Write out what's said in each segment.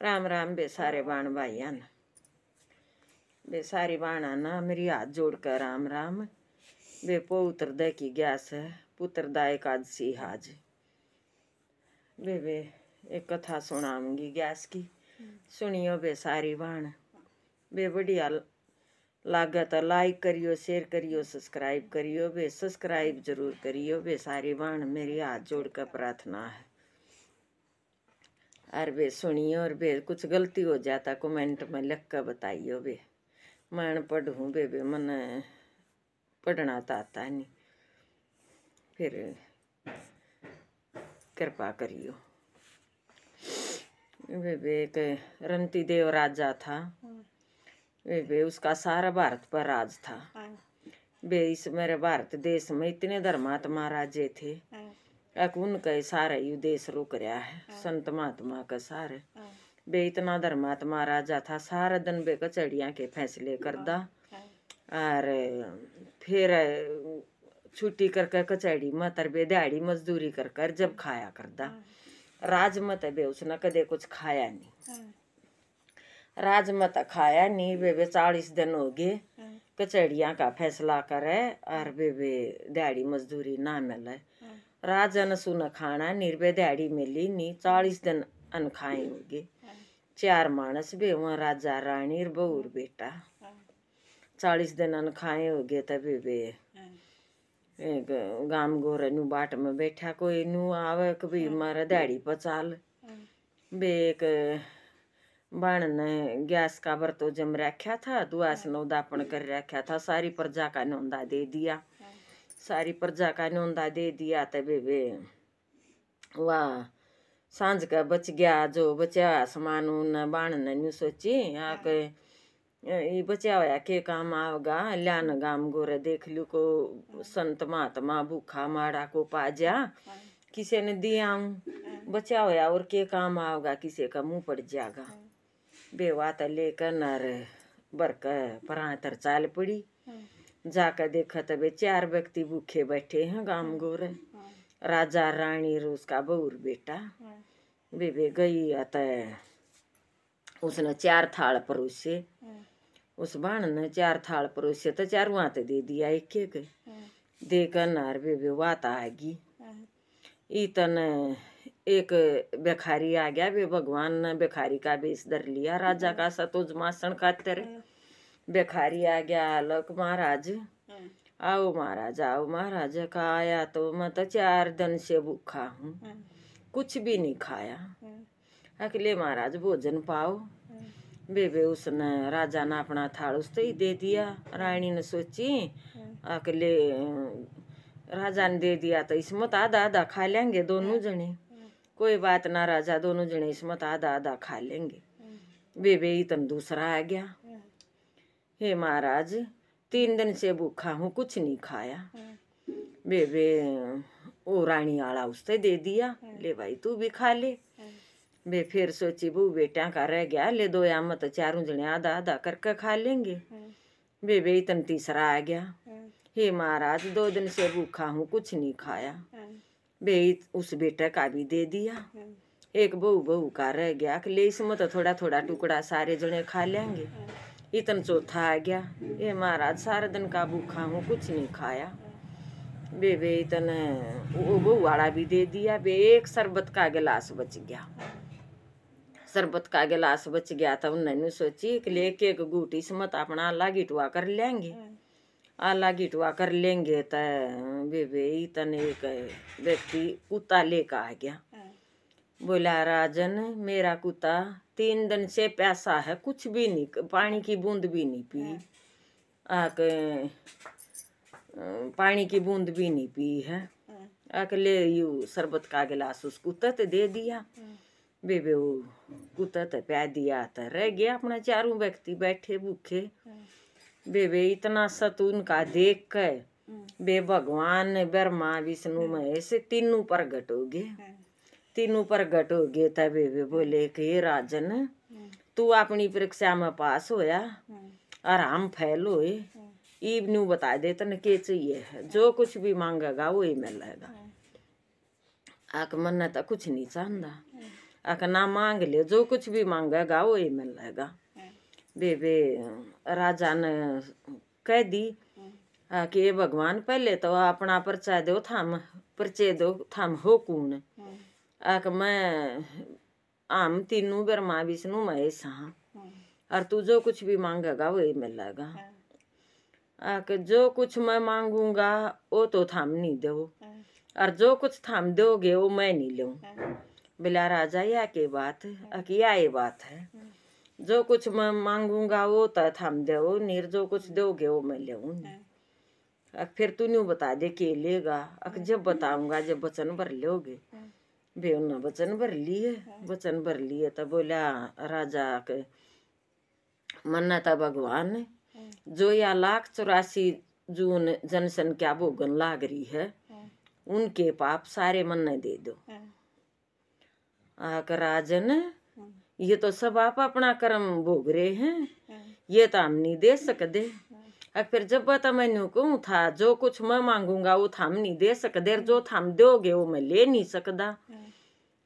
राम राम बे सारे बाण भाइया न बे सारी बाणा ना मेरी हाथ जोड़कर राम राम। बे पौत्र दे की ग्यास है पुत्र दाय एकादशी हाज। बे एक कथा सुनाऊंगी ग्यास की, सुनियो बे सारी बाण। बे बढ़िया लागे तो लाइक करियो, शेयर करियो, सब्सक्राइब करियो। बे सब्सक्राइब जरूर करियो बे सारी बाण, मेरी हाथ जोड़कर प्रार्थना है। और बे सुनियो और बे कुछ गलती हो जाता कमेंट में लिख कर बताइयो। बे मैं पढ़ूँ बे मन पढ़ना तो आता नहीं, फिर कृपा करियो। वे एक रंती देव राजा था। वे उसका सारा भारत पर राज था। वे इस मेरे भारत देश में इतने धर्मात्मा राजे थे, उनका सारा यु देश रुक रहा है संत महात्मा का सारे। बे इतना धर्मात्मा राजा था, सारा दिन बे कचहरियाँ के फैसले करदा और फिर छुट्टी करके कचहरी में तरबे दिहाड़ी मजदूरी कर कर जब खाया करदा। राज मत बे उसने कदे कुछ खाया नहीं, राज मत खाया नहीं। बे 40 दिन हो गए कचहरियाँ का फैसला करे और बे दिहाड़ी मजदूरी ना मिले। राजन सुन खाना निर्भय दिहाड़ी मिली नहीं, 40 दिन अन खाए हो गए। 4 मानस बे वहाँ राजा रानी और बहू बेटा 40 दिन अन खाए हो गए। तभी बे गाम गोरे नु बाट में बैठा, कोई नु आवे कभी मारा दिहाड़ी पचाल। बे एक बाण ने गैस का बर्तो जम रखा था, दुआस नौ दापण कर रखा था, सारी प्रजा का नौंदा दे दिया। सारी प्रजा का नौंदा दे दिया तबे वे वाह सांझ का बच गया जो बचा सामान उन बाण ने न्यू सोची आके ये बचा हुआ के काम आओगा। ल्यान गाम गोरे देख लू को संत महात्मा भूखा माड़ा को पाजा किसी ने दिया बचा हुआ और के काम आओगा, किसी का मुंह पड़ जाएगा। बेवात लेकर नर बरक परातर चाल पड़ी। जाकर देखा तबे 4 व्यक्ति भूखे बैठे हैं गाम गोरे, राजा रानी और उसका बहू बेटा। बे गई अतः उसने 4 थाल परोसे, उस बाण ने 4 थाल परोसे तो 4 हाथ दे दिया एक एक देकर नार बे वात आगी। इतन एक भिखारी आ गया। वे भगवान ने भिखारी का बेस धर लिया राजा का सतोजमासन खातिर। भिखारी आ गया, लोक महाराज आओ महाराज, आओ महाराज का आया तो मैं तो 4 दिन से भूखा हूँ, कुछ भी नहीं खाया, अकेले महाराज भोजन पाओ। बे उसने राजा ने अपना थाल उससे ही दे दिया। रानी ने सोची अकेले राजा ने दे दिया तो इसमें आधा आधा खा लेंगे दोनों जने, कोई बात ना राजा दोनों जने इसमें आधा आधा खा लेंगे। बे इतन दूसरा आ गया, हे महाराज 3 दिन से भूखा हूँ कुछ नहीं खाया। बे वो रानी आला उससे दे दिया, ले भाई तू भी खा ले। बे फिर सोची बहू बेटा का रह गया, ले 2 या मत 4 जने आधा आधा करके खा लेंगे। बे इतन तीसरा आ गया, हे महाराज 2 दिन से भूखा हूँ कुछ नहीं खाया। बे उस बेटे का भी दे दिया। एक बहू का रह गया, ले इसमें तो थोड़ा थोड़ा टुकड़ा सारे जने खा लेंगे। इतन चौथा आ गया, ये महाराज सारा दिन का भूखा हूँ कुछ नहीं खाया। बे इतन वो बहू वाला भी दे दिया। बे एक शरबत का गिलास बच गया, शरबत का गिलास बच गया था। उन्होंने सोची कि ले एक घूट इसमें अपना आला गिटवा कर लेंगे, आला गिटवा कर लेंगे। तो बे इतन एक व्यक्ति कुत्ता लेकर आ गया, बोला राजन मेरा कुत्ता 3 दिन से प्यासा है, कुछ भी नहीं, पानी की बूंद भी नहीं पी, आके पानी की बूंद भी नहीं पी है। अकेले यू शरबत का गिलास उस कुत्ते ते दे दिया। बे वो कुत्ते ते प्या दिया तो रह गया अपना 4 व्यक्ति बैठे भूखे। बे इतना सतून का देख के बे भगवान ब्रह्मा विष्णु महेश तीनों प्रगट हो गए, तीनों प्रगट हो गए। तबे वे बोले कि राजन तू अपनी परीक्षा में पास होया और हम फेल हुए, ईब न्यू बता दे तन के चाहिए है, जो कुछ भी मांगेगा वही मिलेगा। आक मन तो कुछ नहीं चाहता आक ना मांग ले, जो कुछ भी मांगेगा वो ही मिलेगा। बे राजा ने कह दी कि ये भगवान पहले तो अपना परिचय दो थाम, परिचय दो थाम हो कौन। आक मैं हम तीनों ब्रह्मा विष्णु महेश हाँ, और तू जो कुछ भी मांगेगा वही मिलेगा। आक जो कुछ मैं मांगूंगा वो तो थाम नहीं दो, और जो कुछ थाम दोगे वो मैं नहीं लूँ। बोला राजा या के बात है, क्या ये बात है, जो कुछ मैं मांगूंगा वो तो थाम दो, निर जो कुछ दोगे वो मैं लूँ। फिर तू न्यू बता दे के लेगा। जब बताऊंगा, जब वचन भर लोगे। बे उन्होंने वचन भर लिए, वचन भर लिए। तो बोला राजा के मन्ना था भगवान जो या 1,84,000 जून जनसंख्या भोगन लाग रही है, उनके पाप सारे मन्ने दे दो। आकर राजन ये तो सब आप अपना कर्म भोग रहे हैं, ये तो हम नहीं दे सकते। फिर जब बता मैंने कहूँ था जो कुछ मैं मांगूंगा वो थाम नहीं दे सकते, जो थाम दोगे वो मैं ले नहीं सकता।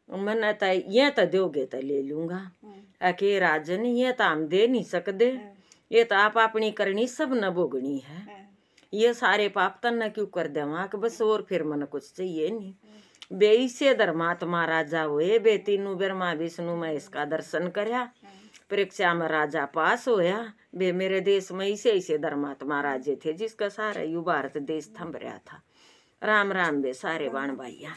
मैंने तो ये तो दोगे तो ले लूंगा। के राजन ये तो हम दे नहीं सकते, ये तो आप अपनी करनी सब न भोगनी है, ये सारे पाप तन क्यों कर देवा कि बस और फिर मन कुछ चाहिए नहीं। बे से धर्मात्मा राजा हुए, बे तीनों ब्रह्मा विष्णु में इसका दर्शन करया, परीक्षा में राजा पास होया। बे मेरे देश में ऐसे धर्मात्मा राजे थे जिसका सारा यू भारत देश थम रहा था। राम राम बे सारे बाण भाइया।